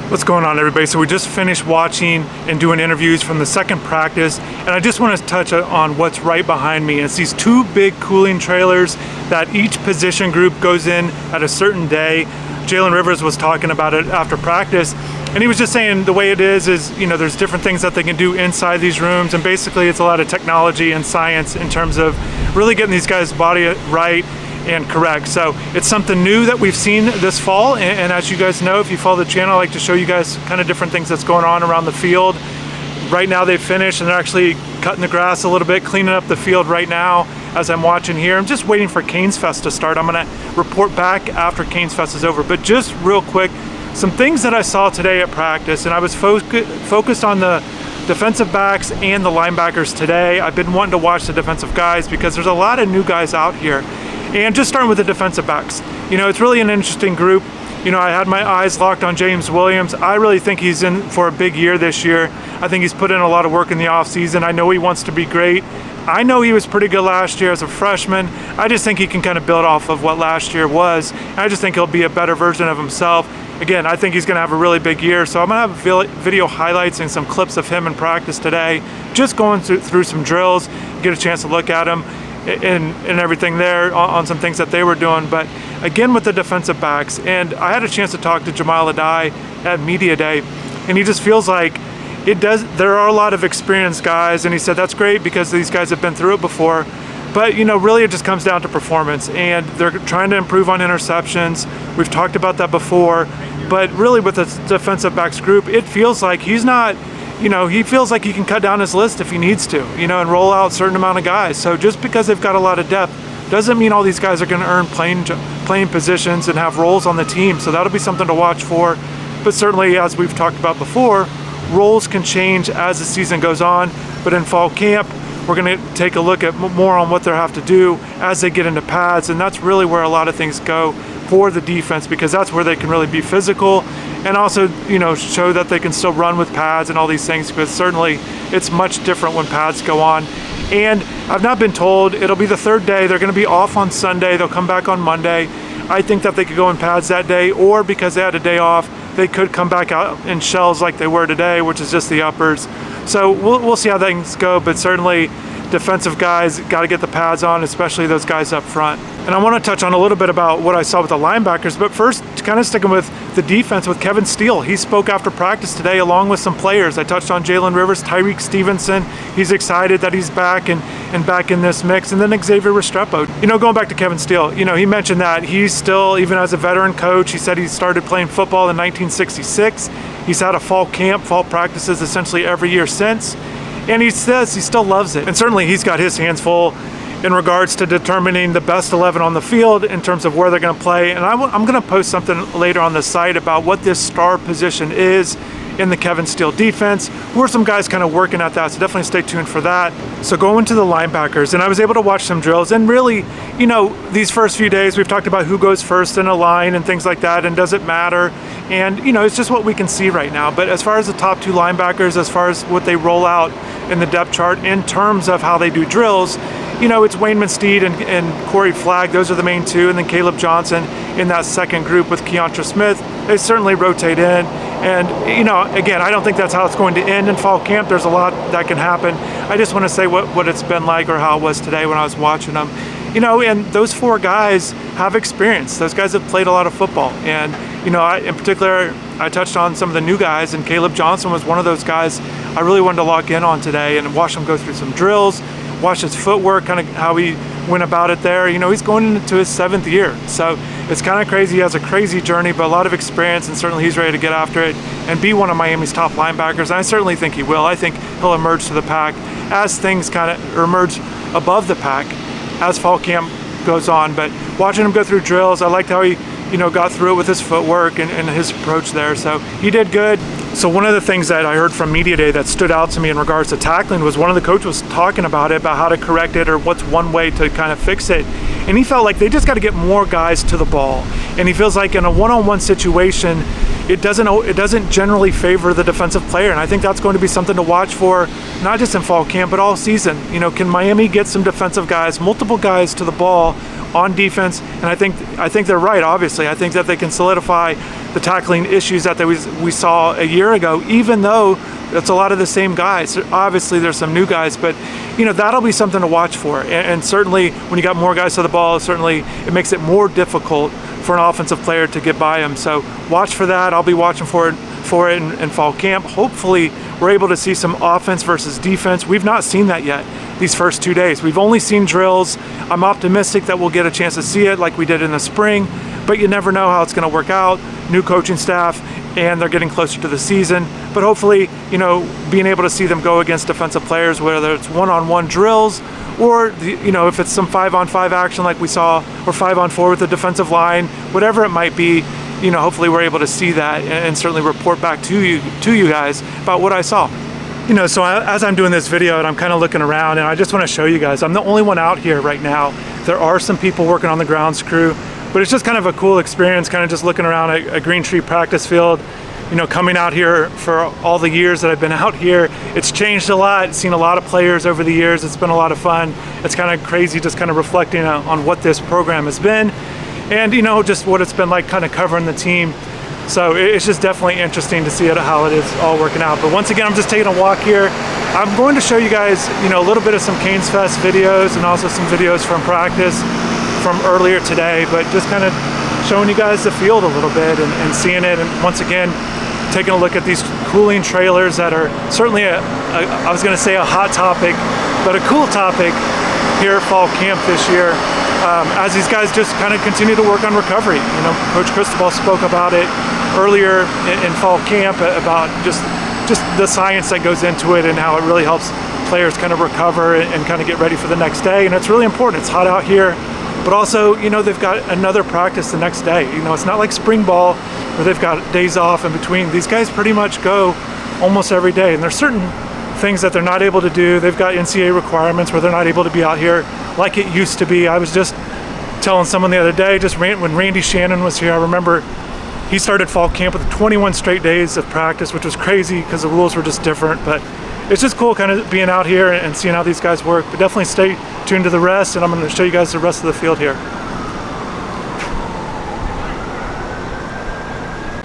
What's going on, everybody? So we just finished watching and doing interviews from the second practice, and I just want to touch on what's right behind me. And it's these two big cooling trailers that each position group goes in at a certain day. Jalen Rivers was talking about it after practice, and he was just saying the way it is, there's different things that they can do inside these rooms, and basically it's a lot of technology and science in terms of really getting these guys' body right and correct. So it's something new that we've seen this fall, and as you guys know, if you follow the channel, I like to show you guys kind of different things that's going on around the field. Right now they've finished and they're actually cutting the grass a little bit, cleaning up the field right now as I'm watching here. I'm just waiting for CanesFest to start. I'm gonna report back after CanesFest is over, but just real quick, some things that I saw today at practice, and I was focused on the defensive backs and the linebackers today. I've been wanting to watch the defensive guys because there's a lot of new guys out here. And just starting with the defensive backs, it's really an interesting group. I had my eyes locked on James Williams. I really think he's in for a big year this year. I think he's put in a lot of work in the offseason. I know he wants to be great. I know he was pretty good last year as a freshman. I just think he can kind of build off of what last year was. And I just think he'll be a better version of himself. Again, I think he's going to have a really big year. So I'm going to have video highlights and some clips of him in practice today, just going through some drills, get a chance to look at him and everything there on some things that they were doing. But again, with the defensive backs, and I had a chance to talk to Jamal Adai at Media Day, and he just feels like there are a lot of experienced guys, and he said that's great because these guys have been through it before, but really it just comes down to performance, and they're trying to improve on interceptions. We've talked about that before, but really with the defensive backs group, it feels like he's not, he feels like he can cut down his list if he needs to, and roll out a certain amount of guys. So just because they've got a lot of depth doesn't mean all these guys are going to earn playing positions and have roles on the team. So that'll be something to watch for. But certainly, as we've talked about before, roles can change as the season goes on. But in fall camp, we're going to take a look at more on what they have to do as they get into pads. And that's really where a lot of things go for the defense, because that's where they can really be physical and also, show that they can still run with pads and all these things, because certainly it's much different when pads go on. And I've not been told, it'll be the third day. They're going to be off on Sunday. They'll come back on Monday. I think that they could go in pads that day, or because they had a day off, they could come back out in shells like they were today, which is just the uppers. So we'll see how things go, but certainly defensive guys got to get the pads on, especially those guys up front. And I want to touch on a little bit about what I saw with the linebackers, but first, kind of sticking with the defense with Kevin Steele. He spoke after practice today along with some players. I touched on Jalen Rivers, Tyreek Stevenson. He's excited that he's back and back in this mix. And then Xavier Restrepo. Going back to Kevin Steele, he mentioned that he's still, even as a veteran coach, he said he started playing football in 1966. He's had a fall camp, fall practices essentially every year since. And he says he still loves it. And certainly he's got his hands full in regards to determining the best 11 on the field in terms of where they're going to play. And I'm going to post something later on the site about what this star position is in the Kevin Steele defense. We're some guys kind of working at that, so definitely stay tuned for that. So going to the linebackers, and I was able to watch some drills, and really, these first few days, we've talked about who goes first in a line and things like that, and does it matter? And, it's just what we can see right now. But as far as the top two linebackers, as far as what they roll out in the depth chart in terms of how they do drills, it's Wayne Steed and Corey Flagg. Those are the main two, and then Caleb Johnson in that second group with Keontra Smith. They certainly rotate in. And, again, I don't think that's how it's going to end in fall camp. There's a lot that can happen. I just want to say what it's been like, or how it was today when I was watching them. And those four guys have experience. Those guys have played a lot of football. And, in particular, I touched on some of the new guys, and Caleb Johnson was one of those guys I really wanted to lock in on today and watch him go through some drills, watch his footwork, kind of how he went about it there. He's going into his 7th year. So it's kind of crazy. He has a crazy journey, but a lot of experience, and certainly he's ready to get after it and be one of Miami's top linebackers. And I certainly think he will. I think he'll emerge to the pack as things kind of emerge above the pack as fall camp goes on. But watching him go through drills, I liked how he got through it with his footwork and his approach there. So he did good. So one of the things that I heard from Media Day that stood out to me in regards to tackling was one of the coaches was talking about it, about how to correct it, or what's one way to kind of fix it. And he felt like they just got to get more guys to the ball. And he feels like in a one-on-one situation, it doesn't generally favor the defensive player. And I think that's going to be something to watch for, not just in fall camp, but all season. Can Miami get some defensive guys, multiple guys to the ball on defense, and I think they're right. Obviously, I think that they can solidify the tackling issues that we saw a year ago, even though it's a lot of the same guys. Obviously, there's some new guys, but that'll be something to watch for. And certainly, when you got more guys to the ball, certainly it makes it more difficult for an offensive player to get by them. So watch for that. I'll be watching for it in fall camp. Hopefully, we're able to see some offense versus defense. We've not seen that yet these first 2 days. We've only seen drills. I'm optimistic that we'll get a chance to see it like we did in the spring, but you never know how it's going to work out. New coaching staff, and they're getting closer to the season. But hopefully, being able to see them go against defensive players, whether it's one-on-one drills or if it's some 5-on-5 action like we saw, or 5-on-4 with the defensive line, whatever it might be, hopefully we're able to see that and certainly report back to you guys about what I saw. So as I'm doing this video and I'm kind of looking around, and I just want to show you guys, I'm the only one out here right now. There are some people working on the grounds crew, but it's just kind of a cool experience, kind of just looking around a Green Tree practice field. Coming out here for all the years that I've been out here, it's changed a lot. Seen a lot of players over the years. It's been a lot of fun. It's kind of crazy just kind of reflecting on what this program has been, and just what it's been like kind of covering the team. So it's just definitely interesting to see how it is all working out. But once again, I'm just taking a walk here. I'm going to show you guys, a little bit of some CanesFest videos and also some videos from practice from earlier today, but just kind of showing you guys the field a little bit and seeing it. And once again, taking a look at these cooling trailers that are certainly I was going to say a hot topic, but a cool topic here at fall camp this year. As these guys just kind of continue to work on recovery. Coach Cristobal spoke about it earlier in fall camp about just the science that goes into it and how it really helps players kind of recover and kind of get ready for the next day. And it's really important. It's hot out here, but also, they've got another practice the next day. It's not like spring ball where they've got days off in between. These guys pretty much go almost every day, and there's certain things that they're not able to do. They've got NCAA requirements where they're not able to be out here like it used to be. I was just telling someone the other day, when Randy Shannon was here, I remember he started fall camp with 21 straight days of practice, which was crazy because the rules were just different. But it's just cool kind of being out here and seeing how these guys work. But definitely stay tuned to the rest, and I'm going to show you guys the rest of the field here.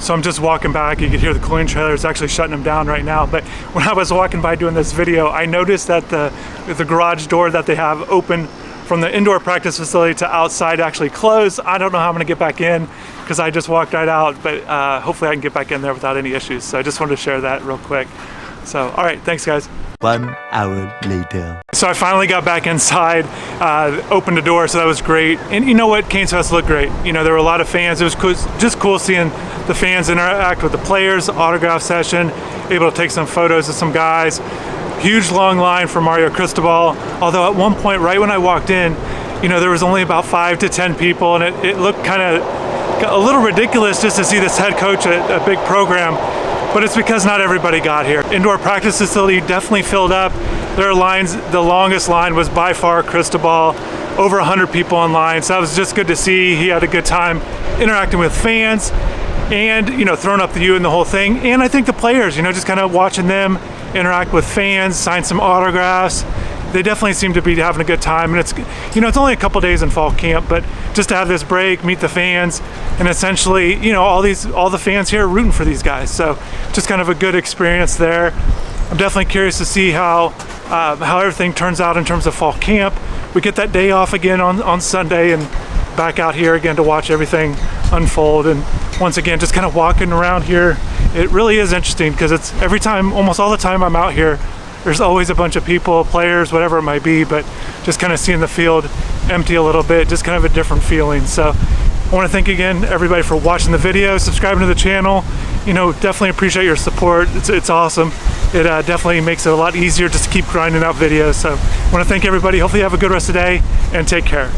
So I'm just walking back. You can hear the cooling trailer. It's actually shutting them down right now. But when I was walking by doing this video, I noticed that the garage door that they have open from the indoor practice facility to outside actually closed. I don't know how I'm gonna get back in because I just walked right out, but hopefully I can get back in there without any issues. So I just wanted to share that real quick. So, all right, thanks guys. 1 hour later. So I finally got back inside, opened the door, so that was great. And you know what, CanesFest looked great. There were a lot of fans. It was cool, just cool seeing the fans interact with the players, autograph session, able to take some photos of some guys. Huge long line for Mario Cristobal, although at one point, right when I walked in, there was only about 5 to 10 people, and it looked kind of a little ridiculous just to see this head coach at a big program. But it's because not everybody got here. Indoor practice facility definitely filled up. There are lines, the longest line was by far Cristobal, over 100 people in line. So that was just good to see. He had a good time interacting with fans and, throwing up the U and the whole thing. And I think the players, just kind of watching them interact with fans, sign some autographs. They definitely seem to be having a good time. And it's, it's only a couple days in fall camp, but just to have this break, meet the fans, and essentially, all the fans here are rooting for these guys. So just kind of a good experience there. I'm definitely curious to see how everything turns out in terms of fall camp. We get that day off again on Sunday and back out here again to watch everything unfold. And once again, just kind of walking around here, it really is interesting because it's every time, almost all the time I'm out here, there's always a bunch of people, players, whatever it might be, but just kind of seeing the field empty a little bit, just kind of a different feeling. So I want to thank again everybody for watching the video, subscribing to the channel. Definitely appreciate your support. It's awesome. It definitely makes it a lot easier just to keep grinding out videos. So I want to thank everybody. Hopefully you have a good rest of the day and take care.